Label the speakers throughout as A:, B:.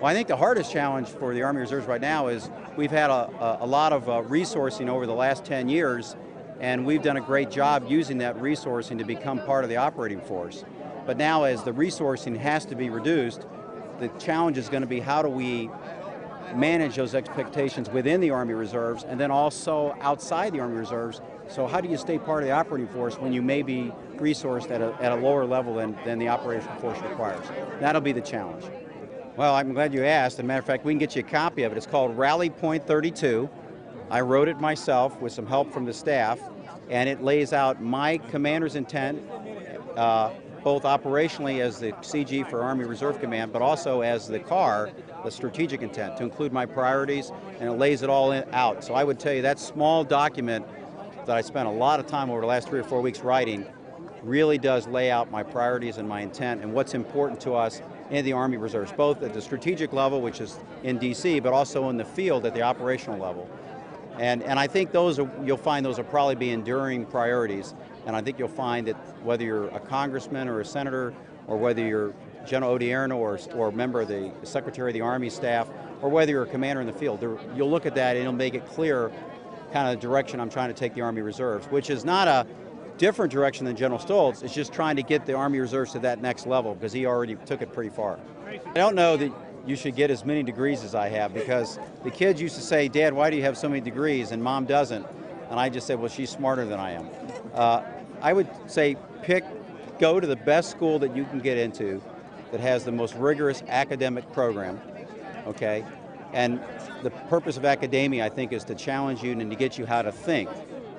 A: Well, I think the hardest challenge for the Army Reserves right now is we've had a lot of resourcing over the last 10 years, and we've done a great job using that resourcing to become part of the operating force. But now as the resourcing has to be reduced, the challenge is going to be how do we manage those expectations within the Army Reserves and then also outside the Army Reserves. So how do you stay part of the operating force when you may be resourced at a lower level than the operational force requires? That'll be the challenge. Well, I'm glad you asked. As a matter of fact, we can get you a copy of it. It's called Rally Point 32. I wrote it myself with some help from the staff, and it lays out my commander's intent, both operationally as the CG for Army Reserve Command, but also as the CAR, the strategic intent, to include my priorities, and it lays it all out. So I would tell you that small document that I spent a lot of time over the last 3 or 4 weeks writing really does lay out my priorities and my intent and what's important to us in the Army Reserves, both at the strategic level, which is in DC, but also in the field at the operational level. And I think you'll find those will probably be enduring priorities, and I think you'll find that whether you're a congressman or a senator, or whether you're General Odierno or a member of the Secretary of the Army staff, or whether you're a commander in the field, you'll look at that and it'll make it clear kind of the direction I'm trying to take the Army Reserves, which is not a different direction than General Stultz. It's just trying to get the Army Reserves to that next level because he already took it pretty far. I don't know that you should get as many degrees as I have, because the kids used to say, "Dad, why do you have so many degrees?" and Mom doesn't. And I just said, well, she's smarter than I am. I would say go to the best school that you can get into that has the most rigorous academic program, okay? And the purpose of academia, I think, is to challenge you and to get you how to think.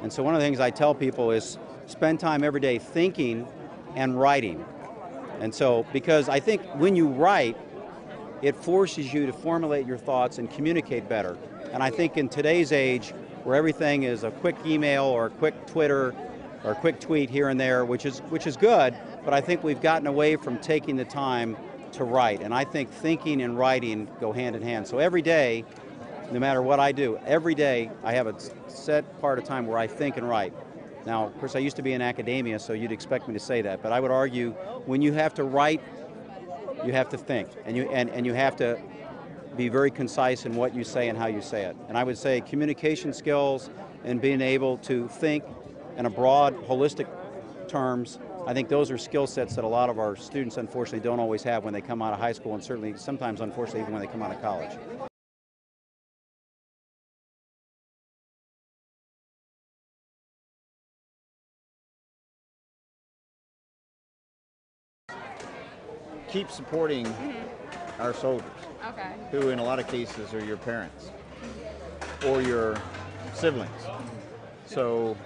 A: And so one of the things I tell people is spend time every day thinking and writing. And so, because I think when you write, it forces you to formulate your thoughts and communicate better. And I think in today's age, where everything is a quick email or a quick Twitter or a quick tweet here and there, which is good, but I think we've gotten away from taking the time to write. And I think thinking and writing go hand in hand. So every day, no matter what I do, every day I have a set part of time where I think and write. Now, of course, I used to be in academia, so you'd expect me to say that, but I would argue when you have to write, you have to think, and you have to be very concise in what you say and how you say it. And I would say communication skills and being able to think in a broad, holistic terms, I think those are skill sets that a lot of our students, unfortunately, don't always have when they come out of high school, and certainly sometimes, unfortunately, even when they come out of college.
B: Keep supporting our soldiers, who in a lot of cases are your parents or your siblings. So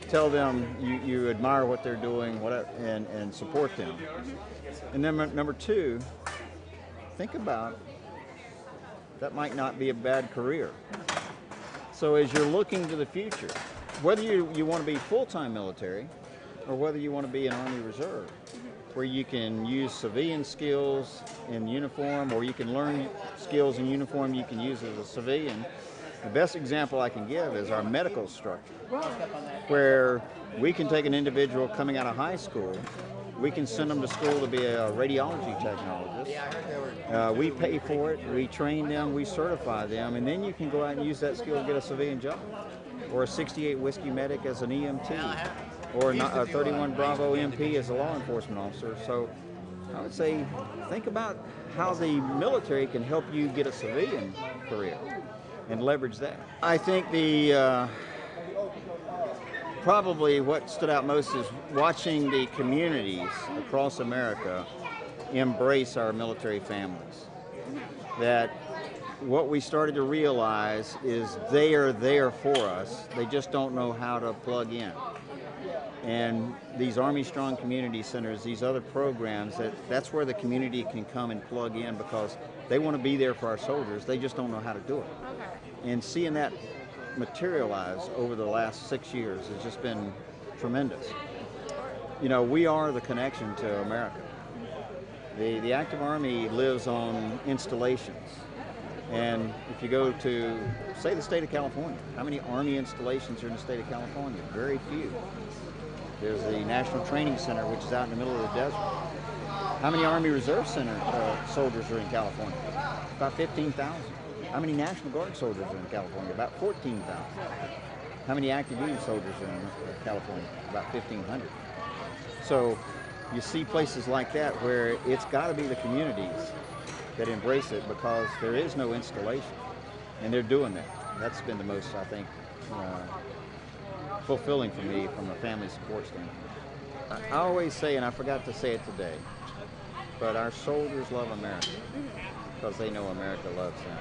B: tell them you admire what they're doing, and support them. And then number two, think about that might not be a bad career. So as you're looking to the future, whether you want to be full-time military or whether you want to be an Army Reserve, where you can use civilian skills in uniform, or you can learn skills in uniform you can use as a civilian. The best example I can give is our medical structure, where we can take an individual coming out of high school, we can send them to school to be a radiology technologist. We pay for it, we train them, we certify them, and then you can go out and use that skill to get a civilian job, or a 68 Whiskey medic as an EMT, or a 31 Bravo MP as a law enforcement officer. So I would say think about how the military can help you get a civilian career and leverage that. I think probably what stood out most is watching the communities across America embrace our military families. That what we started to realize is they are there for us, they just don't know how to plug in. And these Army Strong Community Centers, these other programs, that's where the community can come and plug in, because they want to be there for our soldiers, they just don't know how to do it. And seeing that materialize over the last 6 years has just been tremendous. You know, we are the connection to America. The active Army lives on installations. And if you go to, say, the state of California, how many Army installations are in the state of California? Very few. There's the National Training Center, which is out in the middle of the desert. How many Army Reserve Center soldiers are in California? About 15,000. How many National Guard soldiers are in California? About 14,000. How many active duty soldiers are in California? About 1,500. So you see places like that where it's got to be the communities that embrace it, because there is no installation, and they're doing that. That's been the most, I think, fulfilling for me from a family support standpoint. I always say, and I forgot to say it today, but our soldiers love America because they know America loves them.